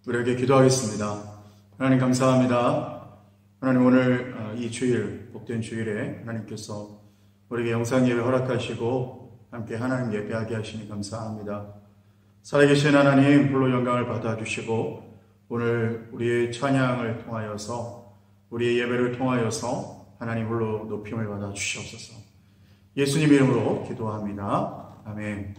우리에게 기도하겠습니다. 하나님 감사합니다. 하나님 오늘 이 주일, 복된 주일에 하나님께서 우리에게 영상 예배 허락하시고 함께 하나님 예배하게 하시니 감사합니다. 살아계신 하나님 홀로 영광을 받아주시고 오늘 우리의 찬양을 통하여서 우리의 예배를 통하여서 하나님 홀로 높임을 받아주시옵소서. 예수님 이름으로 기도합니다. 아멘.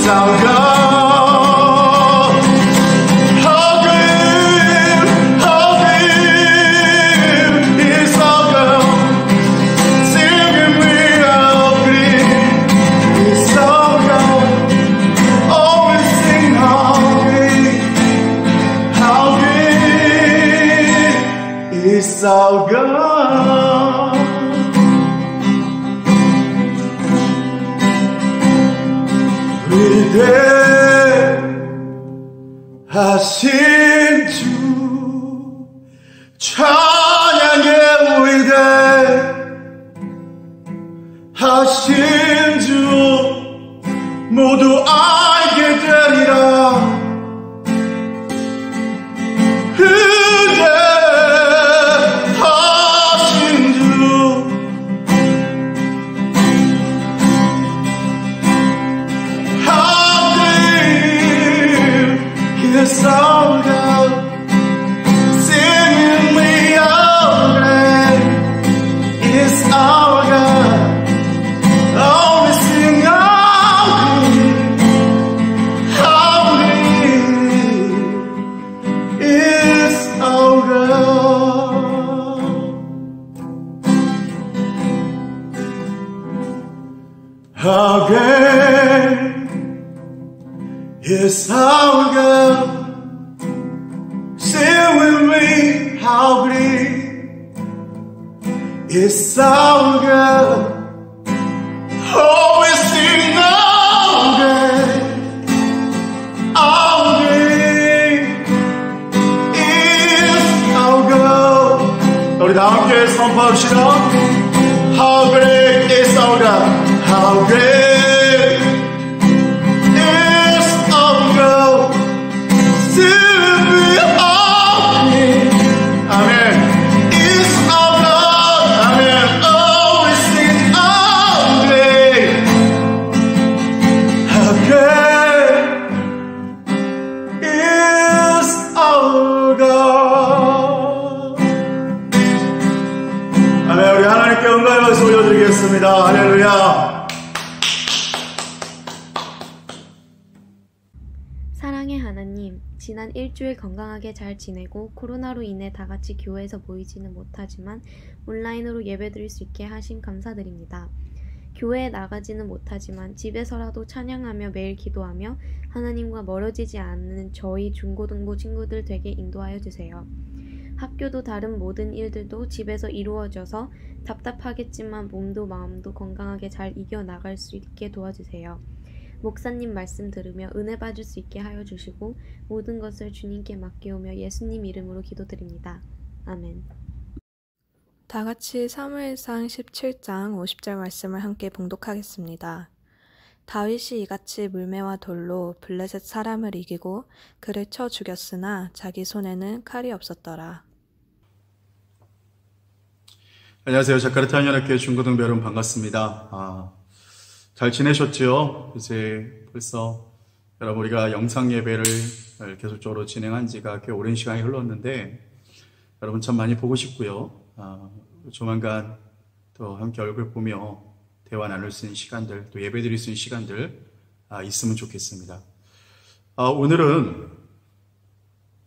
is our God. How great is our God. Singing we how great is our God. Always sing how great is our God. 위대하신 주 찬양의 위대하신 주 모두 알게 되리라. 위대하신 주 Yes, our God, singing we are great is our God. Oh, we sing how great is our God. How great is our God. Sing with me, how great is our God. Oh, we sing how great is our God. 우리 다 함께 선포합시다. How great is our God. How great is our God. Amen. Is our God. Amen. Oh, we sing how great. How great is our God. 아멘. 우리 하나님께 영광의 박수 올려드리겠습니다. 할렐루야. 사랑의 하나님, 지난 일주일 건강하게 잘 지내고 코로나로 인해 다같이 교회에서 모이지는 못하지만 온라인으로 예배드릴 수 있게 하심 감사드립니다. 교회에 나가지는 못하지만 집에서라도 찬양하며 매일 기도하며 하나님과 멀어지지 않는 저희 중고등부 친구들 되게 인도하여 주세요. 학교도 다른 모든 일들도 집에서 이루어져서 답답하겠지만 몸도 마음도 건강하게 잘 이겨나갈 수 있게 도와주세요. 목사님 말씀 들으며 은혜 받을 수 있게 하여 주시고 모든 것을 주님께 맡기오며 예수님 이름으로 기도드립니다. 아멘. 다 같이 사무엘상 17장 50절 말씀을 함께 봉독하겠습니다. 다윗이 이같이 물매와 돌로 블레셋 사람을 이기고 그를 쳐 죽였으나 자기 손에는 칼이 없었더라. 안녕하세요. 자카르타 한연합교회 중고등부 여러분 반갑습니다. 잘 지내셨죠? 이제 벌써 여러분 우리가 영상 예배를 계속적으로 진행한 지가 꽤 오랜 시간이 흘렀는데 여러분 참 많이 보고 싶고요. 조만간 또 함께 얼굴 보며 대화 나눌 수 있는 시간들, 또 예배 드릴 수 있는 시간들 있으면 좋겠습니다. 오늘은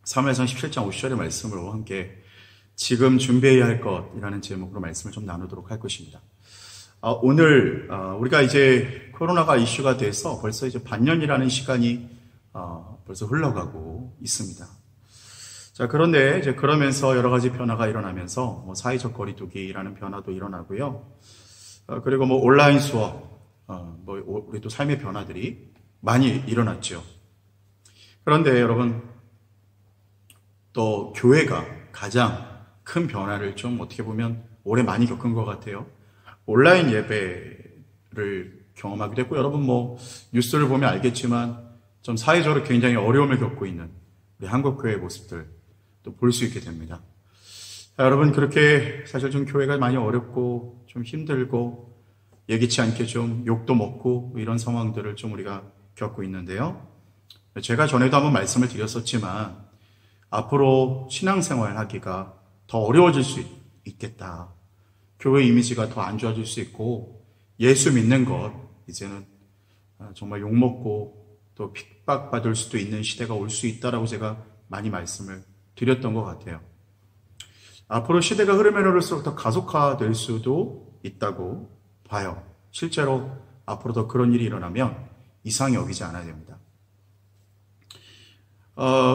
사무엘상 17장 50절의 말씀으로 함께 지금 준비해야 할 것이라는 제목으로 말씀을 좀 나누도록 할 것입니다. 오늘 우리가 이제 코로나가 이슈가 돼서 벌써 이제 반년이라는 시간이 벌써 흘러가고 있습니다. 자, 그런데 이제 그러면서 여러 가지 변화가 일어나면서 사회적 거리두기라는 변화도 일어나고요. 그리고 온라인 수업, 우리 또 삶의 변화들이 많이 일어났죠. 그런데 여러분 또 교회가 가장 큰 변화를 좀 어떻게 보면 올해 많이 겪은 것 같아요. 온라인 예배를 경험하기도 했고, 여러분 뉴스를 보면 알겠지만 좀 사회적으로 굉장히 어려움을 겪고 있는 우리 한국교회의 모습들 또 볼 수 있게 됩니다. 자, 여러분 그렇게 사실 좀 교회가 많이 어렵고 좀 힘들고 예기치 않게 좀 욕도 먹고 이런 상황들을 좀 우리가 겪고 있는데요. 제가 전에도 한번 말씀을 드렸었지만 앞으로 신앙생활 하기가 더 어려워질 수 있겠다. 교회 이미지가 더 안 좋아질 수 있고 예수 믿는 것 이제는 정말 욕먹고 또 핍박받을 수도 있는 시대가 올 수 있다라고 제가 많이 말씀을 드렸던 것 같아요. 앞으로 시대가 흐르면 흐를수록 더 가속화될 수도 있다고 봐요. 실제로 앞으로 더 그런 일이 일어나면 이상히 여기지 않아야 됩니다.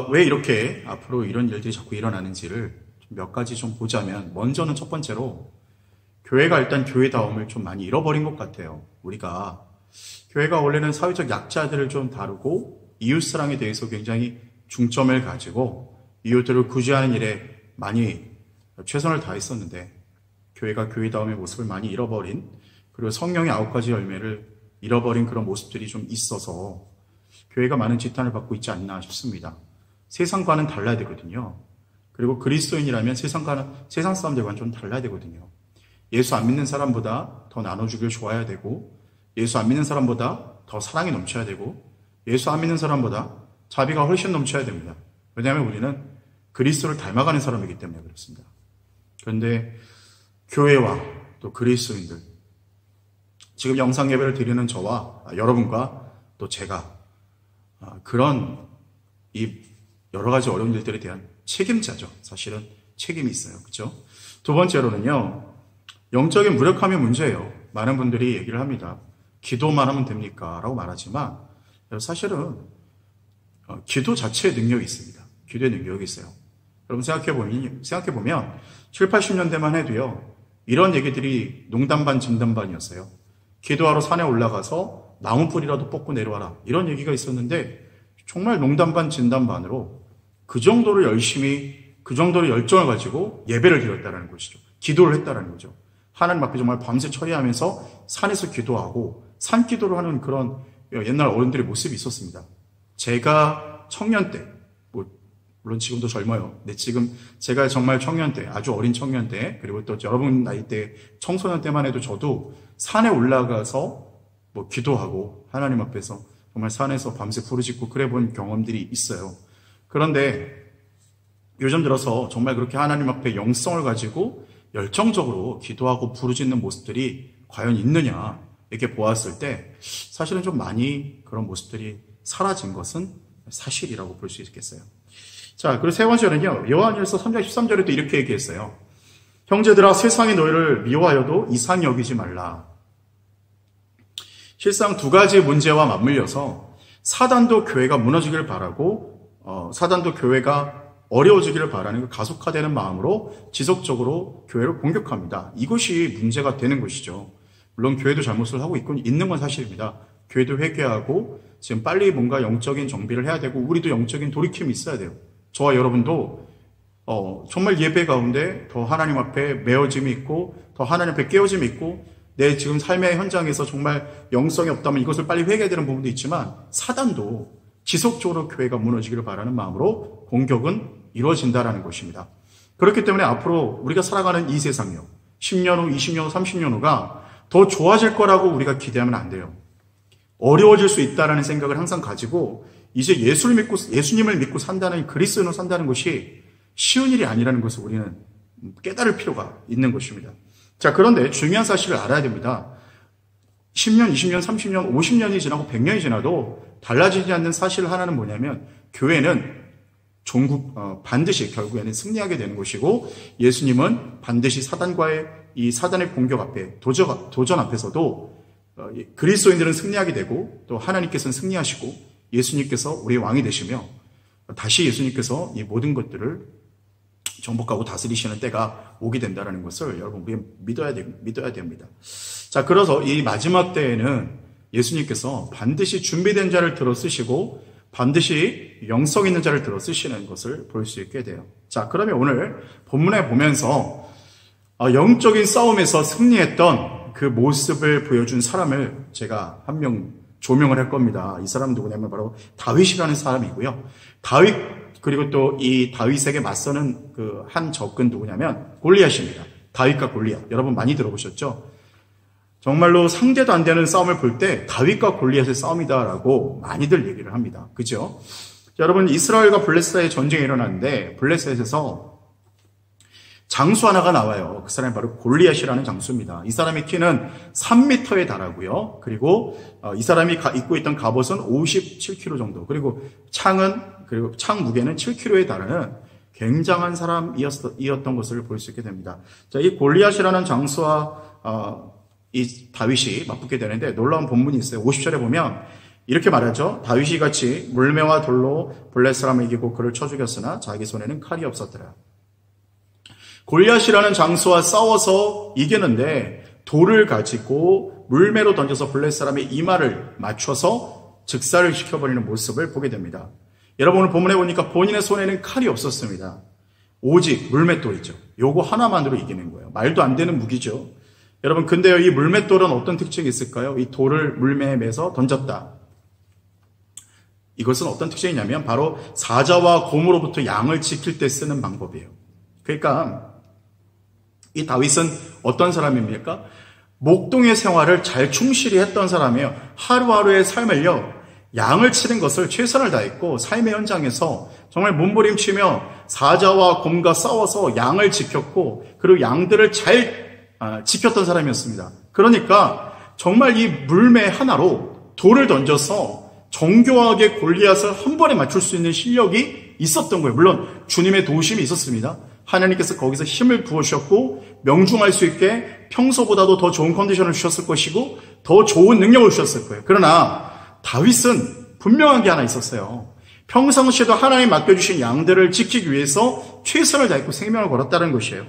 왜 이렇게 앞으로 이런 일들이 자꾸 일어나는지를 몇 가지 좀 보자면, 먼저는 첫 번째로 교회가 일단 교회다움을 좀 많이 잃어버린 것 같아요. 우리가 교회가 원래는 사회적 약자들을 좀 다루고 이웃사랑에 대해서 굉장히 중점을 가지고 이웃들을 구제하는 일에 많이 최선을 다했었는데, 교회가 교회다움의 모습을 많이 잃어버린, 그리고 성령의 9가지 열매를 잃어버린 그런 모습들이 좀 있어서 교회가 많은 지탄을 받고 있지 않나 싶습니다. 세상과는 달라야 되거든요. 그리고 그리스도인이라면 세상 사람들과는 좀 달라야 되거든요. 예수 안 믿는 사람보다 더 나눠주길 좋아해야 되고, 예수 안 믿는 사람보다 더 사랑이 넘쳐야 되고, 예수 안 믿는 사람보다 자비가 훨씬 넘쳐야 됩니다. 왜냐하면 우리는 그리스도를 닮아가는 사람이기 때문에 그렇습니다. 그런데 교회와 또 그리스도인들, 지금 영상 예배를 드리는 저와 여러분과 또 제가 그런 이 여러 가지 어려운 일들에 대한 책임자죠. 사실은 책임이 있어요. 그렇죠? 두 번째로는요, 영적인 무력함의 문제예요. 많은 분들이 얘기를 합니다. 기도만 하면 됩니까? 라고 말하지만 사실은 기도 자체의 능력이 있습니다. 기도의 능력이 있어요. 여러분 생각해보면 7, 80년대만 해도요, 이런 얘기들이 농담 반 진담 반이었어요. 기도하러 산에 올라가서 나무 뿌리라도 뽑고 내려와라, 이런 얘기가 있었는데, 정말 농담 반 진담 반으로 그 정도로 열심히, 그 정도로 열정을 가지고 예배를 드렸다는 것이죠. 기도를 했다는 거죠. 하나님 앞에 정말 밤새 처리하면서 산에서 기도하고 산기도를 하는 그런 옛날 어른들의 모습이 있었습니다. 제가 청년 때, 물론 지금도 젊어요. 근데 지금 제가 정말 청년 때, 아주 어린 청년 때, 그리고 또 여러분 나이 때, 청소년 때만 해도 저도 산에 올라가서 기도하고 하나님 앞에서 정말 산에서 밤새 부르짖고 그래 본 경험들이 있어요. 그런데 요즘 들어서 정말 그렇게 하나님 앞에 영성을 가지고 열정적으로 기도하고 부르짖는 모습들이 과연 있느냐, 이렇게 보았을 때 사실은 좀 많이 그런 모습들이 사라진 것은 사실이라고 볼 수 있겠어요. 자, 그리고 세 번째는요, 요한일서 3장 13절에 또 이렇게 얘기했어요. 형제들아, 세상이 너희를 미워하여도 이상히 여기지 말라. 실상 두 가지 문제와 맞물려서 사단도 교회가 무너지기를 바라고, 사단도 교회가 어려워지기를 바라는 그 가속화되는 마음으로 지속적으로 교회를 공격합니다. 이것이 문제가 되는 것이죠. 물론 교회도 잘못을 하고 있는 건 사실입니다. 교회도 회개하고 지금 빨리 뭔가 영적인 정비를 해야 되고, 우리도 영적인 돌이킴이 있어야 돼요. 저와 여러분도 정말 예배 가운데 더 하나님 앞에 메어짐이 있고, 더 하나님 앞에 깨어짐이 있고, 내 지금 삶의 현장에서 정말 영성이 없다면 이것을 빨리 회개되는 부분도 있지만, 사단도 지속적으로 교회가 무너지기를 바라는 마음으로 공격은 이루어진다라는 것입니다. 그렇기 때문에 앞으로 우리가 살아가는 이 세상이요, 10년 후, 20년 후, 30년 후가 더 좋아질 거라고 우리가 기대하면 안 돼요. 어려워질 수 있다라는 생각을 항상 가지고, 이제 예수님을 믿고 산다는, 그리스도인으로 산다는 것이 쉬운 일이 아니라는 것을 우리는 깨달을 필요가 있는 것입니다. 자, 그런데 중요한 사실을 알아야 됩니다. 10년, 20년, 30년, 50년이 지나고 100년이 지나도 달라지지 않는 사실 하나는 뭐냐면, 교회는 반드시 결국에는 승리하게 되는 것이고, 예수님은 반드시 이 사단의 공격 앞에, 도전 앞에서도 그리스도인들은 승리하게 되고, 또 하나님께서는 승리하시고, 예수님께서 우리의 왕이 되시며, 다시 예수님께서 이 모든 것들을 정복하고 다스리시는 때가 오게 된다는 것을 여러분 우리 믿어야 됩니다. 자, 그래서 이 마지막 때에는 예수님께서 반드시 준비된 자를 들어 쓰시고, 반드시 영성 있는 자를 들어 쓰시는 것을 볼 수 있게 돼요. 자, 그러면 오늘 본문에 보면서 영적인 싸움에서 승리했던 그 모습을 보여준 사람을 제가 한 명 조명을 할 겁니다. 이 사람 누구냐면 바로 다윗이라는 사람이고요. 그리고 또 이 다윗에게 맞서는 그 한 적은 누구냐면 골리앗입니다. 다윗과 골리앗. 여러분 많이 들어보셨죠? 정말로 상대도 안 되는 싸움을 볼 때 다윗과 골리앗의 싸움이다라고 많이들 얘기를 합니다. 그죠? 여러분, 이스라엘과 블레셋의 전쟁이 일어났는데, 블레셋에서 장수 하나가 나와요. 그 사람이 바로 골리앗이라는 장수입니다. 이 사람의 키는 3m에 달하고요. 그리고 이 사람이 입고 있던 갑옷은 57kg 정도. 그리고 창 무게는 7kg에 달하는 굉장한 사람이었던 것을 볼 수 있게 됩니다. 자, 이 골리앗이라는 장수와 이 다윗이 맞붙게 되는데 놀라운 본문이 있어요. 50절에 보면 이렇게 말하죠. 다윗이 같이 물매와 돌로 블레셋 사람을 이기고 그를 쳐 죽였으나 자기 손에는 칼이 없었더라. 골리앗이라는 장수와 싸워서 이기는데 돌을 가지고 물매로 던져서 블레셋 사람의 이마를 맞춰서 즉사를 시켜버리는 모습을 보게 됩니다. 여러분 오늘 본문에 보니까 본인의 손에는 칼이 없었습니다. 오직 물맷돌이죠. 요거 하나만으로 이기는 거예요. 말도 안 되는 무기죠. 여러분 근데요 이 물맷돌은 어떤 특징이 있을까요? 이 돌을 물매에 매서 던졌다. 이것은 어떤 특징이냐면 바로 사자와 곰으로부터 양을 지킬 때 쓰는 방법이에요. 그러니까 이 다윗은 어떤 사람입니까? 목동의 생활을 잘 충실히 했던 사람이에요. 하루하루의 삶을요 양을 치는 것을 최선을 다했고 삶의 현장에서 정말 몸부림치며 사자와 곰과 싸워서 양을 지켰고 그리고 양들을 잘 지켰던 사람이었습니다. 그러니까 정말 이 물매 하나로 돌을 던져서 정교하게 골리앗을 한 번에 맞출 수 있는 실력이 있었던 거예요. 물론 주님의 도우심이 있었습니다. 하나님께서 거기서 힘을 부어주셨고 명중할 수 있게 평소보다도 더 좋은 컨디션을 주셨을 것이고 더 좋은 능력을 주셨을 거예요. 그러나 다윗은 분명한 게 하나 있었어요. 평상시에도 하나님 맡겨주신 양들을 지키기 위해서 최선을 다했고 생명을 걸었다는 것이에요.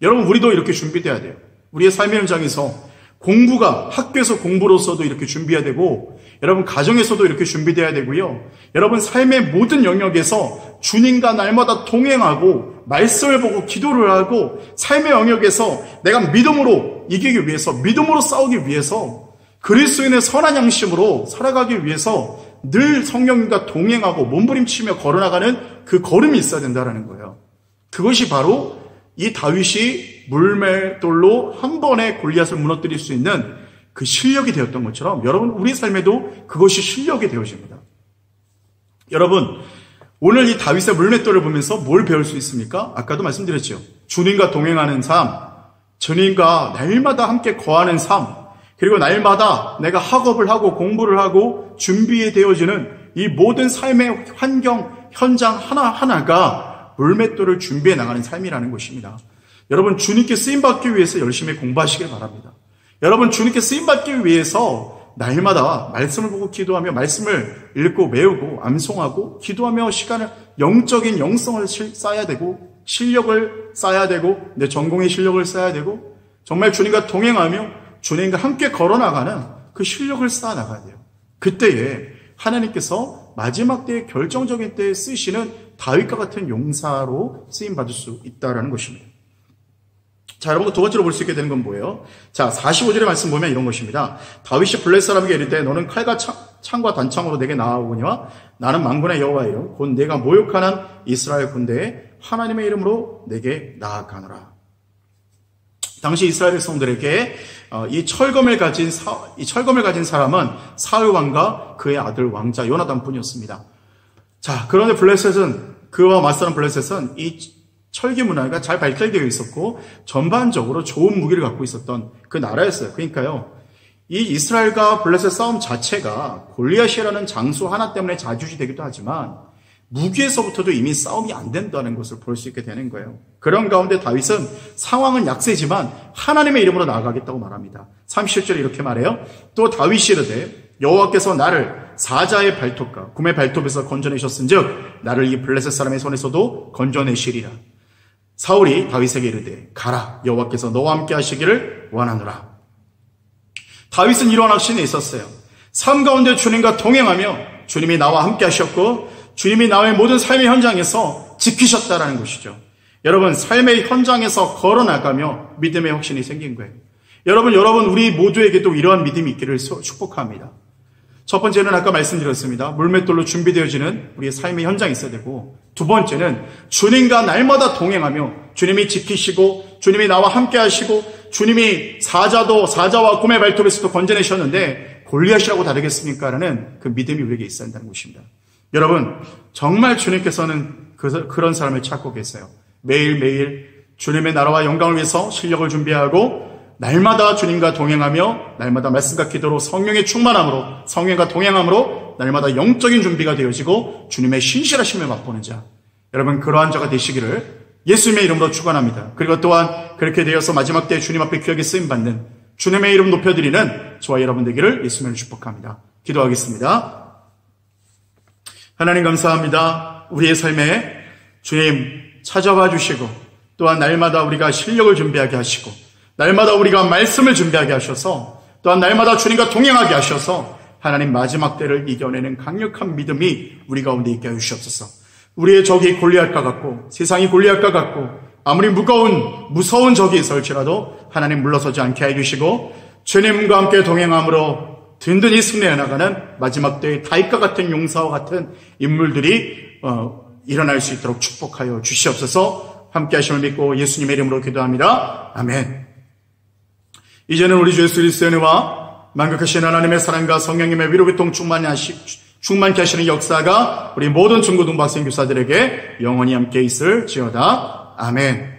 여러분 우리도 이렇게 준비돼야 돼요. 우리의 삶의 현장에서 공부가 학교에서 공부로서도 이렇게 준비해야 되고 여러분 가정에서도 이렇게 준비돼야 되고요. 여러분 삶의 모든 영역에서 주님과 날마다 동행하고 말씀을 보고 기도를 하고 삶의 영역에서 내가 믿음으로 이기기 위해서 믿음으로 싸우기 위해서 그리스도인의 선한 양심으로 살아가기 위해서 늘 성령님과 동행하고 몸부림치며 걸어나가는 그 걸음이 있어야 된다는 거예요. 그것이 바로 이 다윗이 물맷돌로 한 번에 골리앗을 무너뜨릴 수 있는 그 실력이 되었던 것처럼 여러분 우리 삶에도 그것이 실력이 되어집니다. 여러분 오늘 이 다윗의 물맷돌을 보면서 뭘 배울 수 있습니까? 아까도 말씀드렸죠. 주님과 동행하는 삶, 주님과 날마다 함께 거하는 삶, 그리고 날마다 내가 학업을 하고 공부를 하고 준비에 되어지는 이 모든 삶의 환경, 현장 하나하나가 물맷돌을 준비해 나가는 삶이라는 것입니다. 여러분 주님께 쓰임받기 위해서 열심히 공부하시길 바랍니다. 여러분 주님께 쓰임받기 위해서 날마다 말씀을 보고 기도하며 말씀을 읽고 외우고 암송하고 기도하며 시간을 영적인 영성을 쌓아야 되고 실력을 쌓아야 되고 내 전공의 실력을 쌓아야 되고 정말 주님과 동행하며 주님과 함께 걸어나가는 그 실력을 쌓아나가야 돼요. 그때에 하나님께서 마지막 때에 결정적인 때에 쓰시는 다윗과 같은 용사로 쓰임받을 수 있다는 것입니다. 자, 여러분 두 번째로 볼 수 있게 되는 건 뭐예요? 자, 45절의 말씀 보면 이런 것입니다. 다윗이 블레셋 사람에게 이르되 너는 칼과 창과 단창으로 내게 나아오거니와 나는 만군의 여호와의 이름 곧 내가 모욕하는 이스라엘 군대에 하나님의 이름으로 내게 나아가노라. 당시 이스라엘 백성들에게 이 철검을 가진 사람은 사울 왕과 그의 아들 왕자 요나단뿐이었습니다. 자, 그런데 그와 맞서는 블레셋은 이 철기 문화가 잘 발달되어 있었고 전반적으로 좋은 무기를 갖고 있었던 그 나라였어요. 그러니까요, 이 이스라엘과 블레셋 싸움 자체가 골리앗이라는 장수 하나 때문에 자주지되기도 하지만 무기에서부터도 이미 싸움이 안 된다는 것을 볼 수 있게 되는 거예요. 그런 가운데 다윗은 상황은 약세지만 하나님의 이름으로 나아가겠다고 말합니다. 37절에 이렇게 말해요. 또 다윗이 이르되 여호와께서 나를 사자의 발톱과 곰의 발톱에서 건져내셨은즉 나를 이 블레셋 사람의 손에서도 건져내시리라. 사울이 다윗에게 이르되 가라, 여호와께서 너와 함께 하시기를 원하노라. 다윗은 이러한 확신이 있었어요. 삶 가운데 주님과 동행하며 주님이 나와 함께 하셨고 주님이 나의 모든 삶의 현장에서 지키셨다라는 것이죠. 여러분 삶의 현장에서 걸어나가며 믿음의 확신이 생긴 거예요. 여러분 우리 모두에게도 이러한 믿음이 있기를 축복합니다. 첫 번째는 아까 말씀드렸습니다. 물맷돌로 준비되어지는 우리의 삶의 현장이 있어야 되고, 두 번째는 주님과 날마다 동행하며 주님이 지키시고 주님이 나와 함께 하시고 주님이 사자와 곰의 발톱에서도 건져내셨는데 골리앗이라고 다르겠습니까? 라는 그 믿음이 우리에게 있어야 한다는 것입니다. 여러분 정말 주님께서는 그런 사람을 찾고 계세요. 매일매일 주님의 나라와 영광을 위해서 실력을 준비하고 날마다 주님과 동행하며 날마다 말씀과 기도로 성령의 충만함으로 성령과 동행함으로 날마다 영적인 준비가 되어지고 주님의 신실하심을 맛보는 자, 여러분 그러한 자가 되시기를 예수님의 이름으로 축원합니다. 그리고 또한 그렇게 되어서 마지막 때 주님 앞에 귀하게 쓰임받는 주님의 이름 높여드리는 저와 여러분 되기를 예수님을 축복합니다. 기도하겠습니다. 하나님 감사합니다. 우리의 삶에 주님 찾아와 주시고 또한 날마다 우리가 실력을 준비하게 하시고 날마다 우리가 말씀을 준비하게 하셔서 또한 날마다 주님과 동행하게 하셔서 하나님 마지막 때를 이겨내는 강력한 믿음이 우리 가운데 있게 하시옵소서. 우리의 적이 골리앗과 같고 세상이 골리앗과 같고 아무리 무서운 적이 있을지라도 하나님 물러서지 않게 해주시고 주님과 함께 동행함으로 든든히 승리해 나가는 마지막 때의 다윗과 같은 용사와 같은 인물들이 일어날 수 있도록 축복하여 주시옵소서. 함께 하심을 믿고 예수님의 이름으로 기도합니다. 아멘. 이제는 우리 주 예수 그리스도의 은혜와 만극하신 하나님의 사랑과 성령님의 위로교통 충만케 하시는 역사가 우리 모든 중고등부 학생 교사들에게 영원히 함께 있을지어다. 아멘.